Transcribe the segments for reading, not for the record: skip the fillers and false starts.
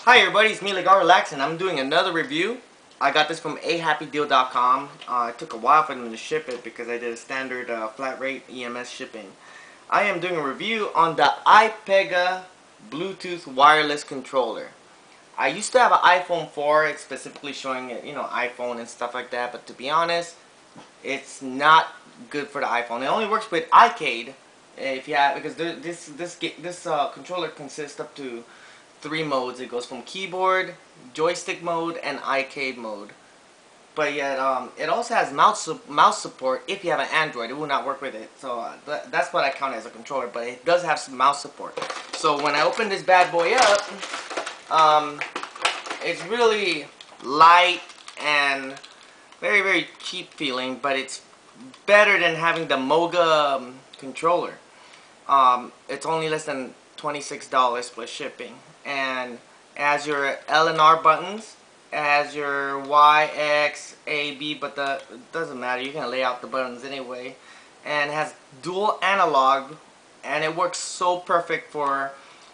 Hi everybody, it's me Relax, and I'm doing another review. I got this from ahappydeal.com. It took a while for them to ship it because I did a standard flat rate EMS shipping. I am doing a review on the IPEGA Bluetooth wireless controller. I used to have an iPhone 4, it's specifically showing it, iPhone and stuff like that, but to be honest, it's not good for the iPhone. It only works with iPad if you have, because this controller consists up to 3 modes. It goes from keyboard, joystick mode, and iPad mode. But yet, it also has mouse support if you have an Android. It will not work with it. So that's what I count as a controller. But it does have some mouse support. So when I open this bad boy up, it's really light and very, very cheap feeling. But it's better than having the Moga controller. It's only less than $26 plus shipping, and it has your L and R buttons, it has your Y, X, A, B, but it doesn't matter, you can lay out the buttons anyway, and it has dual analog, and it works so perfect for,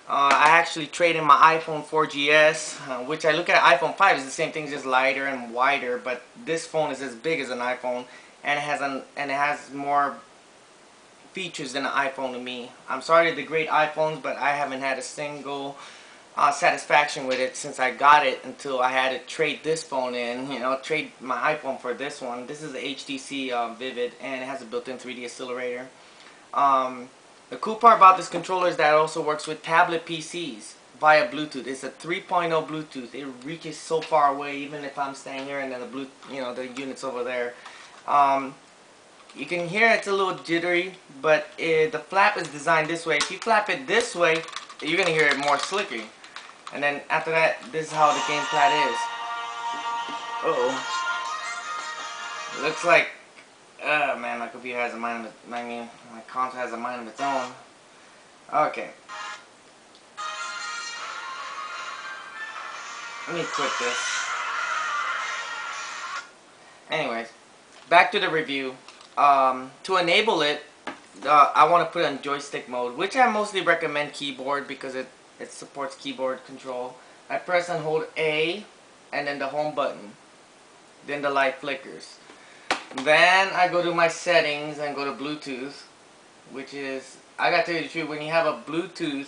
I actually traded my iPhone 4GS, which I look at iPhone 5 is the same thing, just lighter and wider, but this phone is as big as an iPhone, and it has more features than an iPhone to me. I'm sorry to degrade iPhones, but I haven't had a single satisfaction with it since I got it until I had to trade this phone in, trade my iPhone for this one. This is the Htc Vivid, and it has a built-in 3D accelerator. The cool part about this controller is that it also works with tablet PCs via Bluetooth. It's a 3.0 Bluetooth. It reaches so far away, even if I'm staying here and then the unit's over there. You can hear it's a little jittery, but the flap is designed this way. If you flap it this way, you're going to hear it more slicky. And then after that, this is how the gamepad is. Uh-oh. It looks like, man, my computer has a mind of its, my console has a mind of its own. Okay. Let me quit this. Anyways, back to the review. To enable it, I want to put it on joystick mode, which I mostly recommend keyboard because it supports keyboard control. I press and hold A and then the home button. Then the light flickers. Then I go to my settings and go to Bluetooth, which is, I gotta tell you the truth, when you have a Bluetooth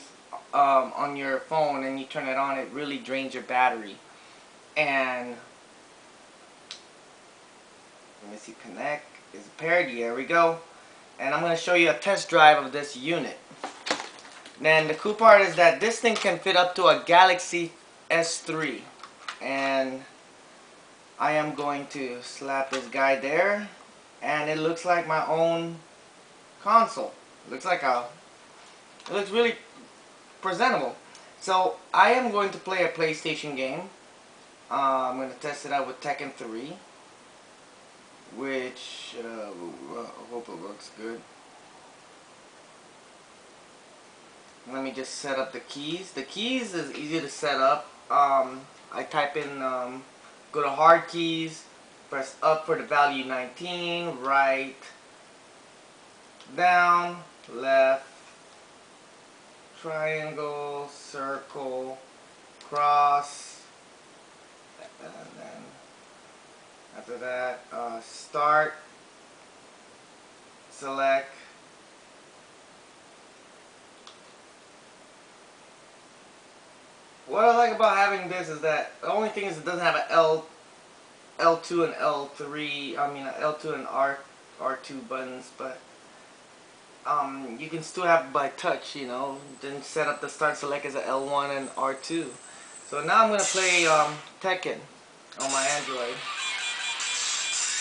on your phone and you turn it on, it really drains your battery. And let me see, connect is paired, there we go. And I'm going to show you a test drive of this unit. Then the cool part is that this thing can fit up to a Galaxy S3. And I am going to slap this guy there, and it looks like my own console. It looks really presentable. So I am going to play a PlayStation game. I'm going to test it out with Tekken 3. Which, I hope it works good. Let me just set up the keys. The keys is easy to set up. I type in, go to hard keys, press up for the value 19, right, down, left, triangle, circle, cross, and then after that, start, select, what I like about having this is that the only thing is it doesn't have an L2 and L3, L2 and R2 buttons, but you can still have it by touch, then set up the start select as a L1 and R2. So now I'm going to play Tekken on my Android.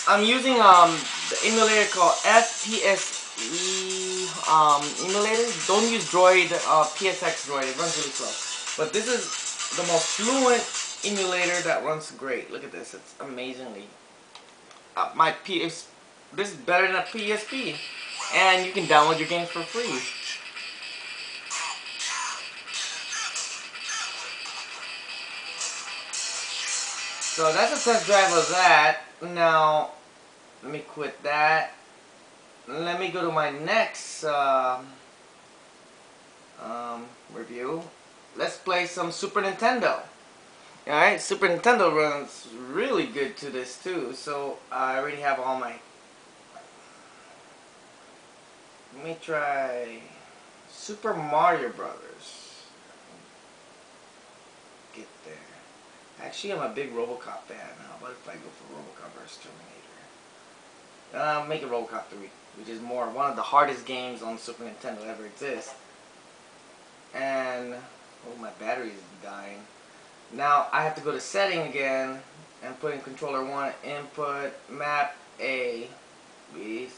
I'm using the emulator called FPSE emulator. Don't use Droid, PSX Droid. It runs really slow. But this is the most fluent emulator that runs great. Look at this. It's amazingly. This is better than a PSP. And you can download your games for free. So that's a test drive of that. Now, let me quit that. Let me go to my next review. Let's play some Super Nintendo. Alright, Super Nintendo runs really good to this too. So I already have all my... Let me try Super Mario Brothers. Get there. Actually, I'm a big RoboCop fan. How about if I go for RoboCop vs. Terminator? Make it RoboCop 3, which is one of the hardest games on Super Nintendo ever exist. And oh, my battery is dying. Now I have to go to setting again and put in controller 1 input map A B C.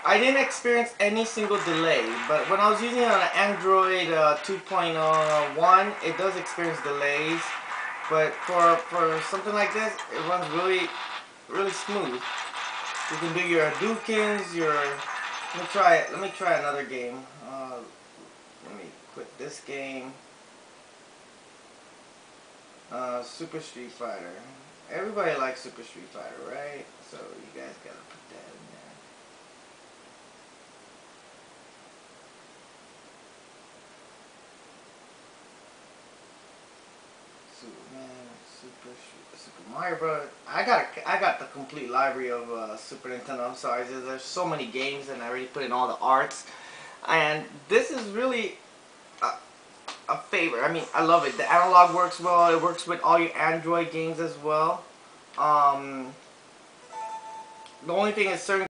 I didn't experience any single delay, but when I was using it on an Android 2.1, it does experience delays. But for something like this, it runs really smooth. You can do your Hadoukens, your... Let me try it. Let me try another game. Let me quit this game. Super Street Fighter. Everybody likes Super Street Fighter, right? So you guys gotta put that in there. Superman, Super Mario Bros. I got the complete library of Super Nintendo. I'm sorry, there's so many games, and I already put in all the arts. And this is really a favorite. I mean, I love it. The analog works well. It works with all your Android games as well. The only thing is certain